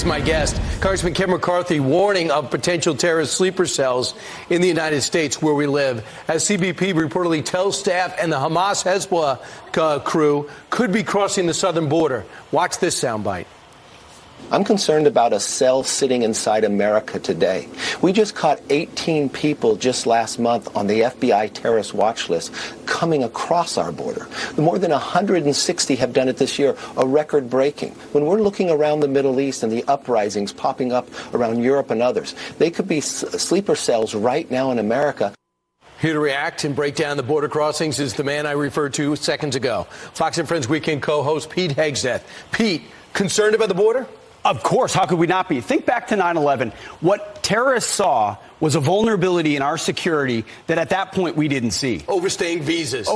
My guest, Congressman Ken McCarthy, warning of potential terrorist sleeper cells in the United States where we live, as CBP reportedly tells staff and the Hamas-Hezbollah crew could be crossing the southern border. Watch this soundbite. I'm concerned about a cell sitting inside America today. We just caught 18 people just last month on the FBI terrorist watch list coming across our border. More than 160 have done it this year, a record breaking. When we're looking around the Middle East and the uprisings popping up around Europe and others, they could be sleeper cells right now in America. Here to react and break down the border crossings is the man I referred to seconds ago, Fox and Friends Weekend co-host Pete Hegseth. Pete, concerned about the border? Of course. How could we not be? Think back to 9/11. What terrorists saw was a vulnerability in our security that at that point we didn't see. Overstaying visas.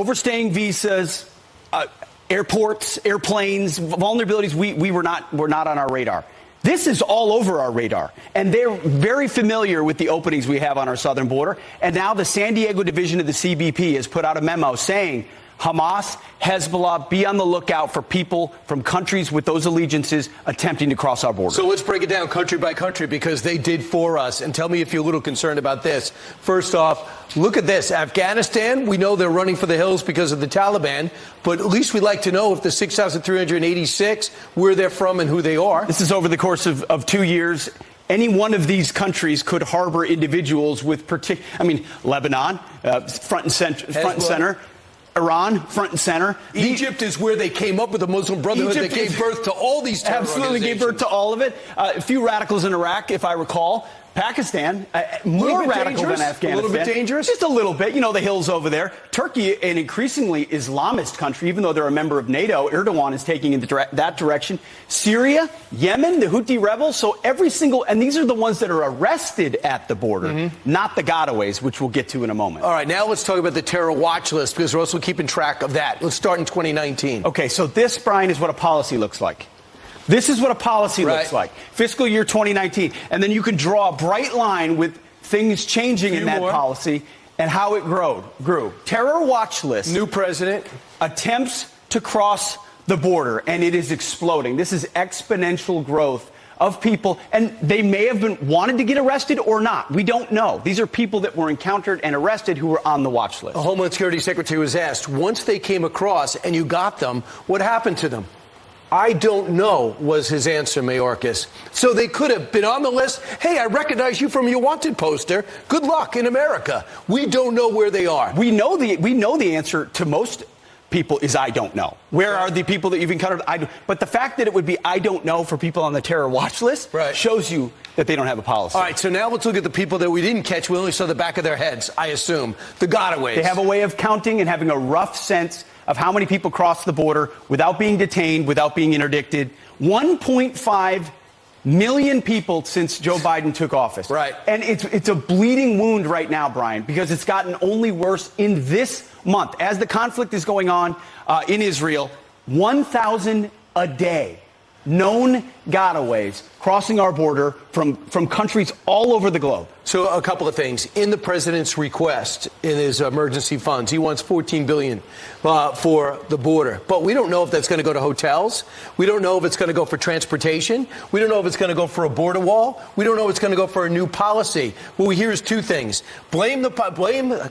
Airports, airplanes, vulnerabilities we were not on our radar. This is all over our radar, and they're very familiar with the openings we have on our southern border. And now the San Diego division of the CBP has put out a memo saying, Hamas, Hezbollah, be on the lookout for people from countries with those allegiances attempting to cross our border. So let's break it down country by country, because they did for us. And tell me if you're a little concerned about this. First off, look at this. Afghanistan, we know they're running for the hills because of the Taliban, but at least we'd like to know if the 6,386, where they're from and who they are. This is over the course of 2 years. Any one of these countries could harbor individuals with Lebanon, front and center. Iran, front and center. Egypt is where they came up with the Muslim Brotherhood that gave birth to all these terror Absolutely gave birth to all of it. A few radicals in Iraq, if I recall. Pakistan, more radical than Afghanistan. A little bit dangerous? Just a little bit. You know, the hills over there. Turkey, an increasingly Islamist country, even though they're a member of NATO. Erdogan is taking in that direction. Syria, Yemen, the Houthi rebels. So and these are the ones that are arrested at the border, not the gotaways, which we'll get to in a moment. All right, now let's talk about the terror watch list, because we're also keeping track of that. Let's start in 2019. Okay, so this, Brian, is what a policy looks like. This is what a policy looks like. Fiscal year 2019. And then you can draw a bright line with things changing in that policy and how it grew. Terror watch list. New president. Attempts to cross the border, and it is exploding. This is exponential growth of people, and they may have wanted to get arrested or not. We don't know. These are people that were encountered and arrested who were on the watch list. A Homeland Security Secretary was asked, once they came across and you got them, what happened to them? I don't know, was his answer, Mayorkas. So they could have been on the list. Hey, I recognize you from your wanted poster. Good luck in America. We don't know where they are. We know the answer to most people is I don't know. Where are the people that you've encountered? But the fact that it would be I don't know for people on the terror watch list shows you that they don't have a policy. All right, so now let's look at the people that we didn't catch. We only saw the back of their heads, I assume. The gotaways. They have a way of counting and having a rough sense of how many people cross the border without being detained, without being interdicted. 1.5 million people since Joe Biden took office. Right. And it's a bleeding wound right now, Brian, because it's gotten only worse in this month. As the conflict is going on in Israel, 1,000 a day. Known gotaways crossing our border from countries all over the globe. So a couple of things. In the president's request, in his emergency funds, he wants $14 billion for the border. But we don't know if that's going to go to hotels. We don't know if it's going to go for transportation. We don't know if it's going to go for a border wall. We don't know if it's going to go for a new policy. What we hear is two things. Blame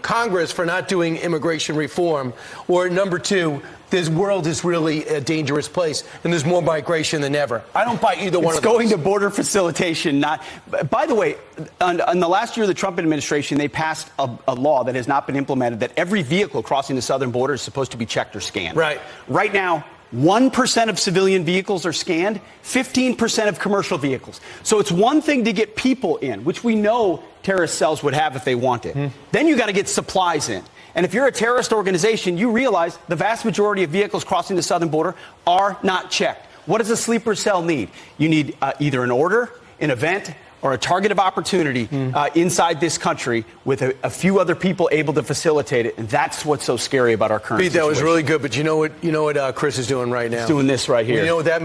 Congress for not doing immigration reform. Or number two, this world is really a dangerous place, and there's more migration than ever. I don't buy either one of those. It's going to border facilitation, not... By the way, in the last year of the Trump administration, they passed a law that has not been implemented that every vehicle crossing the southern border is supposed to be checked or scanned. Right. Right now, 1% of civilian vehicles are scanned, 15% of commercial vehicles. So it's one thing to get people in, which we know terrorist cells would have if they want it. Then you got to get supplies in. And if you're a terrorist organization, you realize the vast majority of vehicles crossing the southern border are not checked. What does a sleeper cell need? You need either an order, an event, or a target of opportunity inside this country with a few other people able to facilitate it. And that's what's so scary about our current situation. Pete, that was really good. But you know what Chris is doing right now? He's doing this right here. You know what that means?